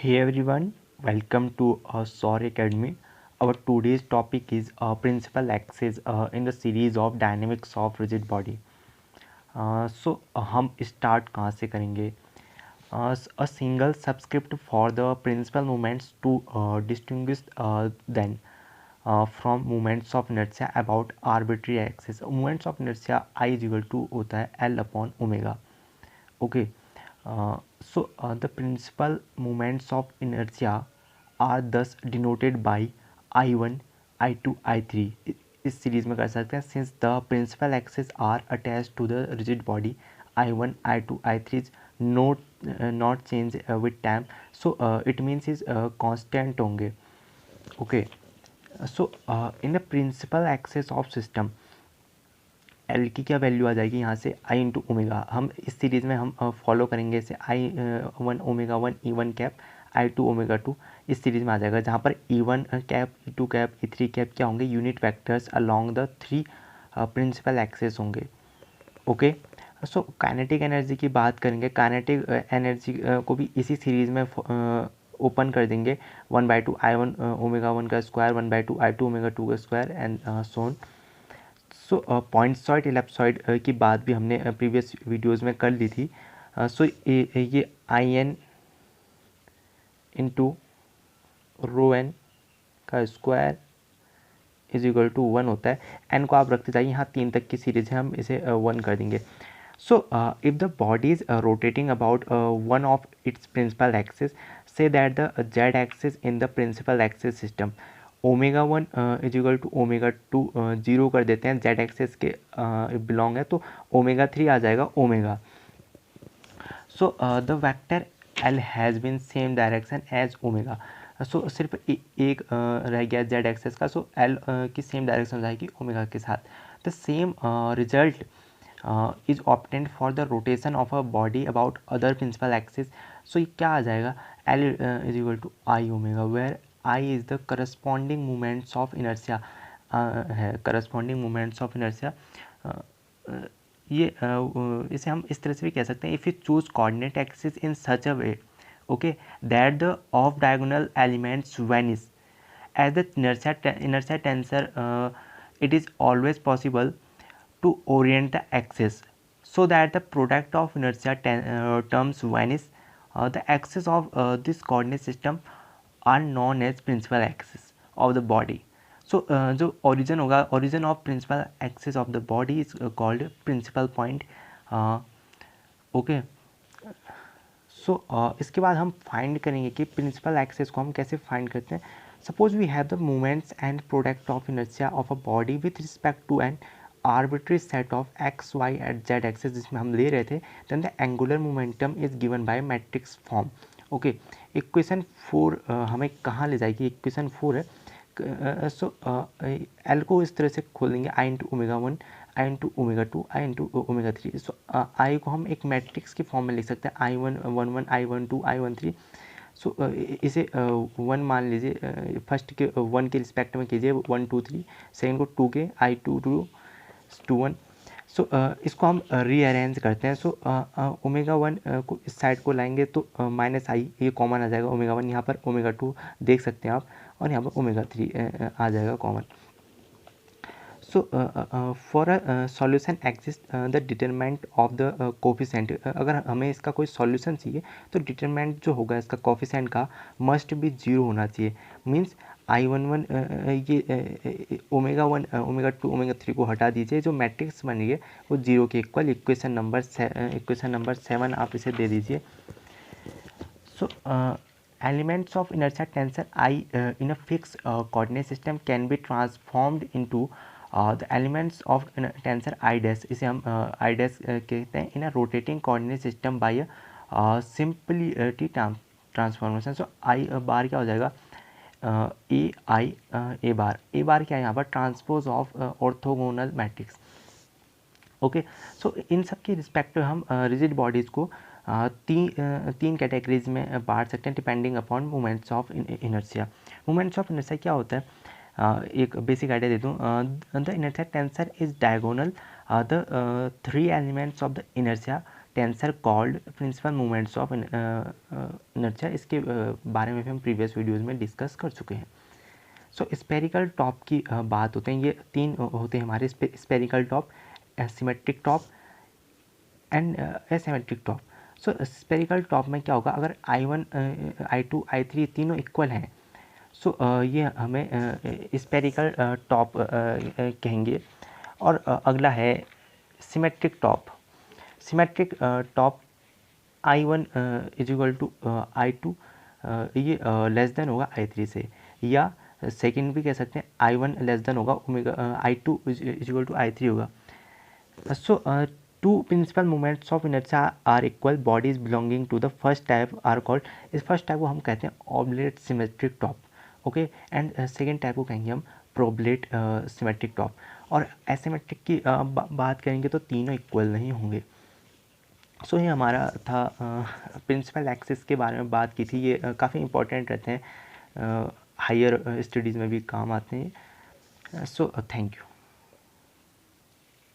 Hey everyone, welcome to SOAR Academy. Our today's topic is principal axis in the series of dynamics of rigid body. हम start कहाँ से करेंगे? A single subscript for the principal moments to distinguish then from moments of inertia about arbitrary axis. Moments of inertia I is equal to होता है L upon omega. Okay. The principal moments of inertia are thus denoted by I1, I2, I3. इस series में कर सकते हैं since the principal axes are attached to the rigid body. I1, I2, I3 is not change with time. It means is constant होंगे. Okay. In the principal axis of system, L की क्या value आ जाएगी यहाँ से आई into omega. हम इस series में हम फॉलो करेंगे इसे I one omega one e one cap I two omega two इस सीरीज़ में आ जाएगा, जहाँ पर e one cap e two cap e three cap क्या होंगे unit vectors along the three principal axes होंगे. ओके. काइनेटिक एनर्जी की बात करेंगे. काइनेटिक एनर्जी को भी इसी सीरीज़ में ओपन कर देंगे. 1/2 आई वन ओमेगा वन का square 1/2 I two omega two का स्क्वायर एंड सोन. पॉइंटसॉइड इलेप्सॉइड की बात भी हमने प्रीवियस वीडियोज़ में कर ली थी. ये I n into rho n का स्क्वायर इज इक्वल टू 1 होता है. एन को आप रखते जाइए, यहाँ 3 तक की सीरीज है, हम इसे 1 कर देंगे. If the body is rotating about one of its principal axis, so that the z axis in the principal axis system omega one is equal to omega two zero कर देते हैं. जेड एक्सिस के belong है तो omega three आ जाएगा omega. The vector L has been same direction as omega. सिर्फ एक रह गया जेड एक्सिस का. एल की सेम डायरेक्शन हो जाएगी ओमेगा के साथ. The same result is obtained for the rotation of a body about other principal axis. ये क्या आ जाएगा L is equal to I omega, where I is the corresponding moments of inertia है. Corresponding moments of inertia ये इसे हम इस तरह से भी कह सकते हैं. If you choose coordinate axis in such a way okay that the off diagonal elements vanish as the inertia tensor, it is always possible to orient the axis so that the product of inertia terms vanish. The axis of this coordinate system are known as principal axis of the body. जो origin होगा, origin of principal axis of the body is called principal point. Okay. इसके बाद हम find करेंगे कि principal axis को हम कैसे फाइंड करते हैं. Suppose we have the moments and product of inertia of a body with respect to an arbitrary set of x y at z axes जिसमें हम ले रहे थे. Then the angular momentum is given by matrix form. Okay. Equation 4 हमें कहाँ ले जाएगी. Equation 4 है. एल को इस तरह से खोल देंगे I into omega one I into omega two I into omega three. I को हम एक मैट्रिक्स की फॉर्म में लिख सकते हैं. आई one one one I one two I one three. इसे 1 मान लीजिए. फर्स्ट के 1 के रिस्पेक्ट में कीजिए 1 2 3. सेकेंड को 2 के आई टू टू टू 1. इसको हम रीअरेंज करते हैं. ओमेगा वन को इस साइड को लाएंगे तो माइनस आई ये कॉमन आ जाएगा. ओमेगा वन यहाँ पर ओमेगा टू देख सकते हैं आप, और यहाँ पर ओमेगा थ्री आ जाएगा common. For a solution exist the determinant of the coefficient. अगर हमें इसका कोई सॉल्यूशन चाहिए तो डिटरमिनेंट जो होगा इसका कोफिशेंट का मस्ट भी जीरो होना चाहिए. मीन्स आई वन वन ये omega one omega two omega three को हटा दीजिए. जो मैट्रिक्स बन रही है वो जीरो के इक्वल. इक्वेशन नंबर 7 आप इसे दे दीजिए. Elements of inertia tensor I in a fixed coordinate system can be transformed into the elements of tensor I dash. इसे हम I dash कहते हैं in a rotating coordinate system by a simplicity transformation. I बार क्या हो जाएगा ए आई ए बार. ए बार क्या है यहाँ पर transpose of orthogonal matrix. Okay. इन सब के रिस्पेक्टिव हम रिजिड बॉडीज़ को तीन कैटेगरीज में बांट सकते हैं depending upon moments of inertia. Moments of inertia क्या होता है, एक बेसिक आइडिया दे दूँ. The inertia tensor is diagonal. The three elements of the inertia tensor called principal movements of inertia. इसके बारे में भी हम प्रीवियस वीडियोज़ में डिस्कस कर चुके हैं। सो स्पेरिकल टॉप की बात होते हैं, ये 3 होते हैं हमारे spherical top, symmetric top and asymmetric top. So spherical top में क्या होगा, अगर I1 I2 I3 तीनों इक्वल हैं, सो ये हमें स्पेरिकल टॉप कहेंगे। और अगला है symmetric top. Symmetric top I1 is equal to I2, ये लेस देन होगा I3 से, या सेकेंड भी कह सकते हैं I1 लेस देन होगा omega I2 is equal to I3 होगा। So two principal moments of inertia are equal bodies belonging to the first type are called, इस फर्स्ट टाइप को हम कहते हैं oblate symmetric top, okay. And second type को कहेंगे हम prolate symmetric top. और एसिमेट्रिक की बात करेंगे तो तीनों इक्वल नहीं होंगे। सो ये हमारा था प्रिंसिपल एक्सिस के बारे में बात की थी। ये काफ़ी इंपॉर्टेंट रहते हैं, हायर स्टडीज़ में भी काम आते हैं। So thank you.